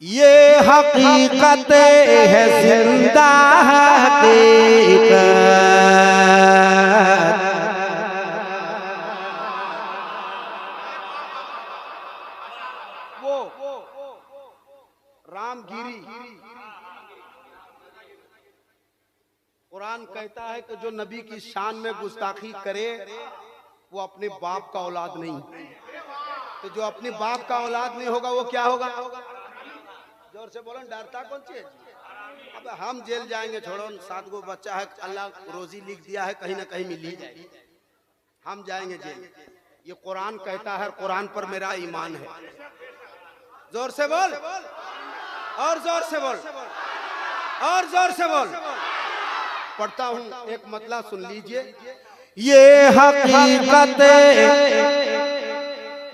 ये हकीकत है जिंदा हकीकत। वो रामगिरी कुरान कहता है कि जो नबी की शान में गुस्ताखी करे वो अपने बाप का औलाद नहीं। तो जो अपने बाप का औलाद नहीं होगा वो क्या होगा? जोर से बोलो, डरता कौन चीज? अब हम जेल जाएंगे, छोड़ो, 7 गो बच्चा है, अल्लाह रोजी लिख दिया है, कहीं ना कहीं मिल ही जाए, हम जाएंगे जेल। ये कुरान कहता है, कुरान पर मेरा ईमान है। जोर से बोल, और जोर से बोल, और जोर से बोल। पढ़ता हूँ, एक मतलब सुन लीजिए। ये हकीकत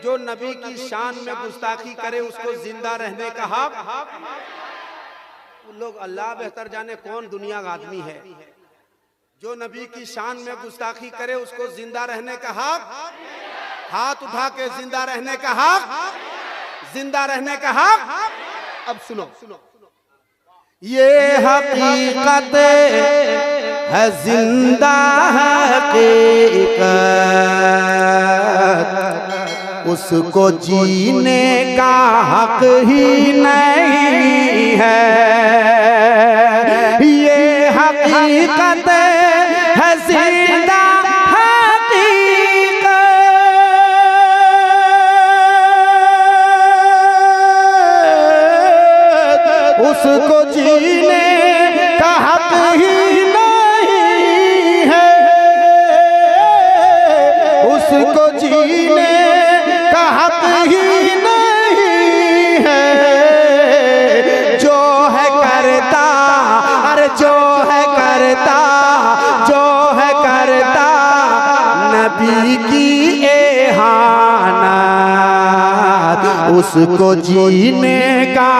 जो नबी की शान में गुस्ताखी करे उसको जिंदा रहने का हक। लोग अल्लाह बेहतर जाने कौन दुनिया का आदमी है। जो नबी की शान में गुस्ताखी करे उसको जिंदा रहने का हक। हाथ उठा के जिंदा रहने का हक, जिंदा रहने का हक। अब सुनो, ये हकीकत है जिंदा हकीकत, उसको जीने का हक ही नहीं है। ये हकीकत है जिंदा हकीकत, उसको जीने का हक ही नहीं है। उसको जीने का हक ही नहीं है। जो है करता, अरे जो है करता, जो है करता नबी की एहानत, उसको जीने का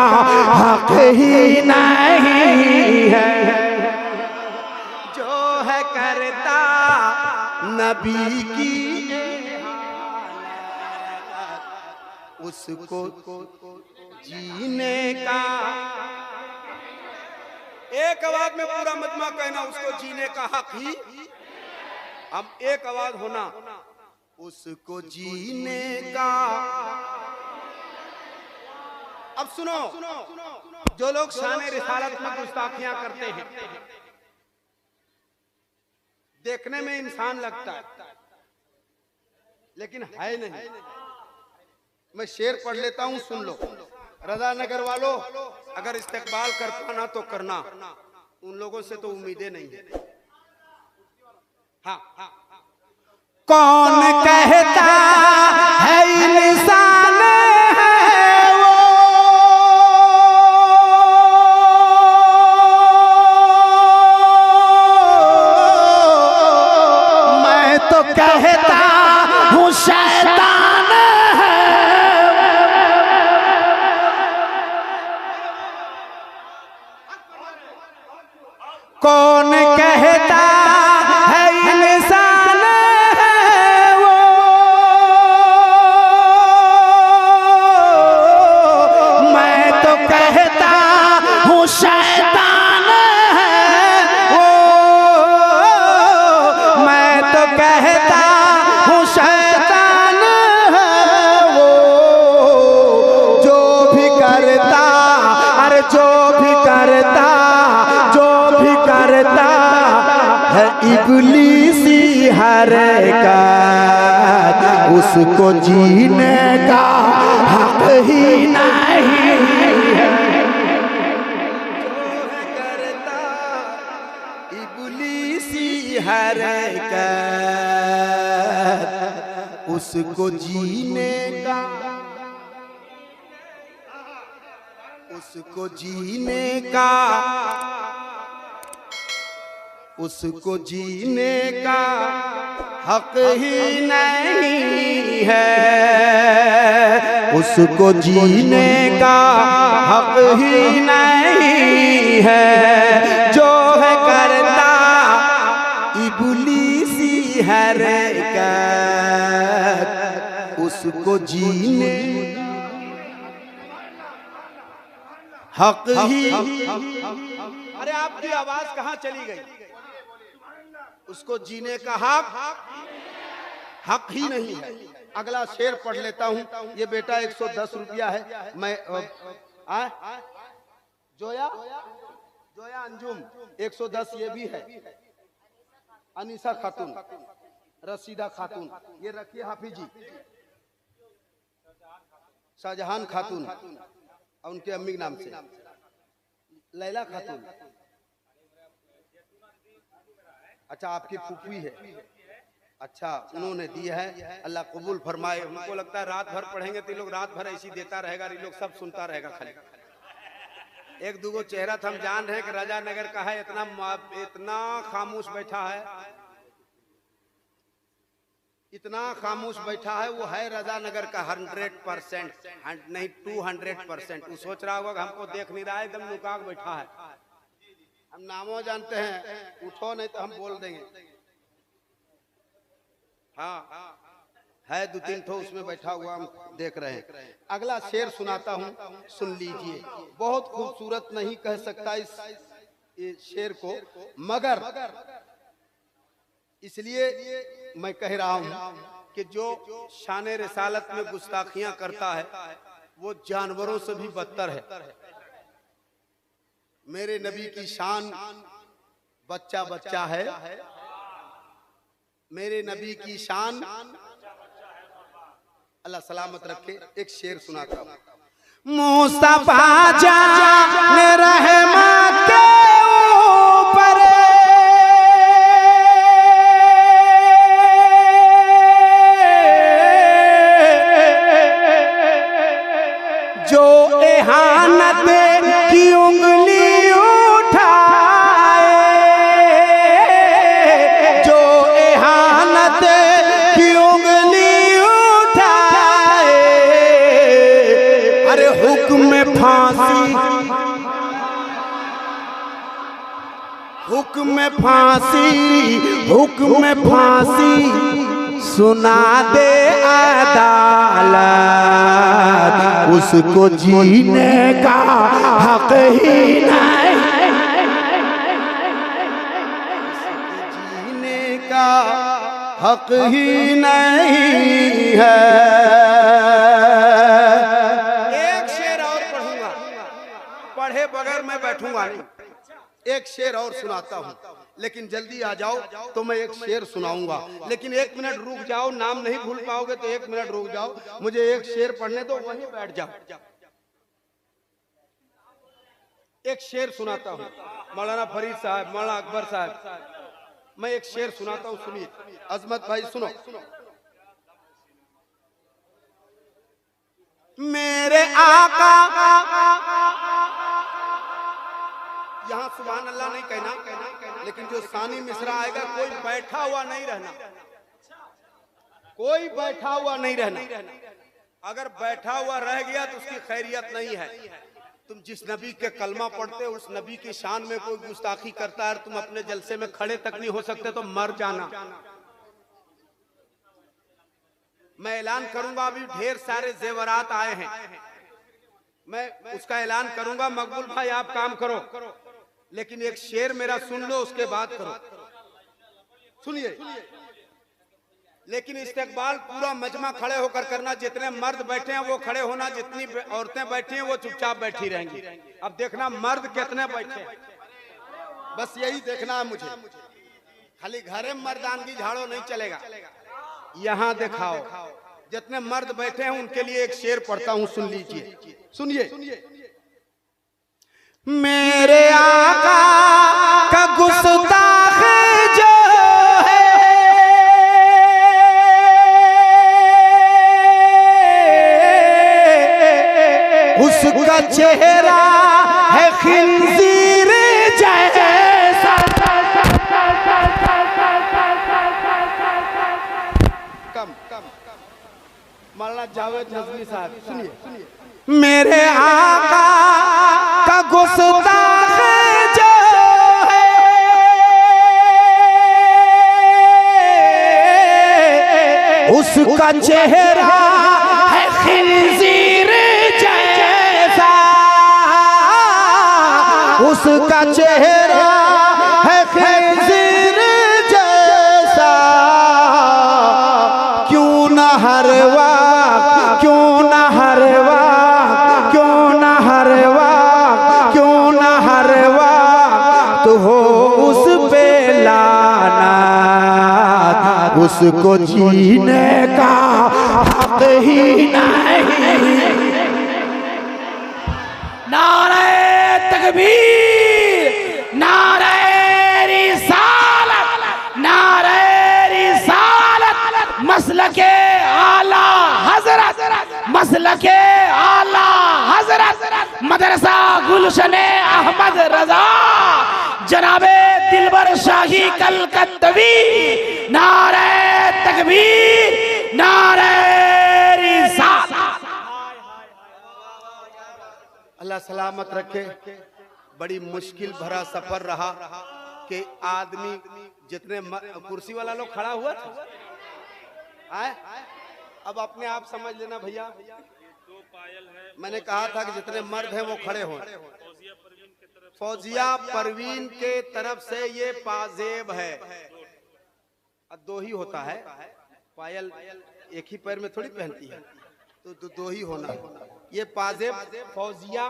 हक ही नहीं है। जो है करता नबी की उसको जीने का। एक आवाज में पूरा मजमा कहना, उसको जीने का हक ही। अब एक आवाज होना, उसको जीने का। अब सुनो, जो लोग शान रिसालत में गुस्ताखियां करते हैं, देखने में इंसान लगता है लेकिन है नहीं। मैं शेर पढ़ लेता हूं, सुन लो। रजा नगर वालों, अगर इस्तेकबाल कर पाना तो करना, उन लोगों से तो उम्मीदें नहीं है। हाँ, कौन कहता है इंसान है वो, मैं तो कहता हूँ शैतान है। कौन कहता है इंसान है वो, मैं तो कहता हूँ शैतान है वो, मैं तो कहता हूँ शैतान है वो। जो भी करता, अरे जो भी करता, जो भी करता है इब्लीसी हरकत, उसको जीने का हक ही नहीं है। जो है करता इब्लीसी हरकत, उसको जीने का, उसको जीने का, उसको जीने का हक ही नहीं है। उसको जीने का हक ही नहीं है। जो है करता इब्लीसी हरकत, उसको जीने हक ही। अरे आपकी आवाज कहाँ चली गई? उसको जीने का हक ही नहीं है। अगला शेर पढ़ लेता हूँ। ये बेटा 110 रुपया है। मैं जोया अंजुम 110 ये भी है। अनीसा खातून, रसीदा खातून, ये रखिए हाफिज जी। शाहजहान खातून और उनके अम्मी के नाम से लैला खातून। अच्छा आपकी फूफी है। अच्छा उन्होंने दी है, अल्लाह कबूल फरमाए। उनको लगता है रात भर पढ़ेंगे तो लोग रात भर ऐसी देता रहेगा, ये लोग सब सुनता रहेगा खाली। एक दूगो चेहरा तो हम जान रहे हैं कि राजा नगर का है, इतना खामोश बैठा है, इतना खामोश बैठा है। वो है राजा नगर का 100% नहीं 200%। वो सोच रहा होगा हमको देख नहीं रहा है, एकदम लुका के बैठा है। हम नामों जानते हैं, उठो नहीं तो हम बोल देंगे। हाँ है 2-3 ठो उसमें बैठा हुआ, हम देख रहे हैं। अगला शेर सुनाता हूँ, सुन लीजिए। बहुत खूबसूरत नहीं कह सकता इस शेर को, मगर इसलिए मैं कह रहा हूँ कि जो शान रिसालत में गुस्ताखियां करता है वो जानवरों से भी बदतर है। मेरे नबी की शान बच्चा बच्चा है। मेरे नबी की शान अल्लाह सलामत रखे। एक शेर सुनाता हूं। मुस्तफा जान रहमत के ऊपर जो एहानत की उंगली उठाए, जो एहानत की उंगली उठाए, अरे हुक्म फांसी, हुक्म फांसी, हुक्म फांसी सुना दे अदालत, उसको जीने का हक ही नहीं, जीने का हक ही नहीं है। एक शेर और पढ़ूंगा, पढ़े बगैर मैं बैठूंगा नहीं। एक शेर और सुनाता हूँ, लेकिन जल्दी आ जाओ तो मैं एक शेर सुनाऊंगा। लेकिन 1 मिनट रुक जाओ, नाम नहीं भूल पाओगे तो 1 मिनट रुक जाओ, मुझे एक शेर पढ़ने दो, वहीं बैठ जाओ। एक शेर सुनाता हूँ, मौलाना फरीद साहब, मौलाना अकबर साहब, मैं एक शेर सुनाता हूँ, सुनिए। अजमत भाई सुनो। मेरे आका, यहाँ सुभान अल्लाह नहीं कहना, लेकिन जो सानी मिसरा आएगा, कोई बैठा हुआ नहीं रहना, कोई बैठा हुआ नहीं रहना। अगर बैठा हुआ रह गया तो उसकी खैरियत नहीं है। तुम जिस नबी के कलमा पढ़ते हो, उस नबी की शान में कोई गुस्ताखी करता है, तुम अपने जलसे में खड़े तक नहीं हो सकते तो मर जाना। मैं ऐलान करूंगा, अभी ढेर सारे जेवरात आए हैं, मैं उसका ऐलान करूंगा। मकबूल भाई आप काम करो, लेकिन एक शेर मेरा सुन लो, उसके बाद करो। सुनिए, लेकिन इस्तेकबाल पूरा मजमा खड़े होकर करना। जितने मर्द बैठे हैं वो खड़े होना, जितनी औरतें बैठी हैं वो चुपचाप बैठी रहेंगी। अब देखना मर्द कितने बैठे हैं, बस यही देखना है मुझे। खाली घरे मर्दानगी झाड़ो नहीं चलेगा, यहाँ दिखाओ। जितने मर्द बैठे हैं उनके लिए एक शेर पढ़ता हूँ, सुन लीजिए। सुनिए। मेरे आका का गुस्ताख जो है, उसका चेहरा है खिंजीर जैसा। कम मौलाना जावेद नजमी साहब सुनिए। मेरे आका का गुस्ताख जो है, उसका चेहरा है खिंजीर जैसा। उसका चेहरा है खिज़िर जैसा, क्यों न हर वक्त, क्यों न हर वक्त, क्यों न हर वक्त, क्यों न हर वक्त हो उस पे लानत, उसको जीने का हक ही नहीं। नारे तकबीर, नारे रिसालत, नारे रिसालत, मसलके आला हजरत, मसलके आला हजरत, मदरसा गुलशने अहमद रजा जनाबे दिलबर शाही कलकत्तवी। नारे तकबीर, नारे रिसालत। अल्लाह सलामत रखे। बड़ी मुश्किल भरा सफर रहा कि आदमी जितने कुर्सी वाला लोग खड़ा हुआ था आए, अब अपने आप समझ लेना भैया, मैंने कहा था कि जितने मर्द हैं वो खड़े हों। फौजिया परवीन के तरफ से ये पाजेब है, दो ही होता है, पायल एक ही पैर में थोड़ी पहनती है, तो दो ही होना। ये पाजेब फौजिया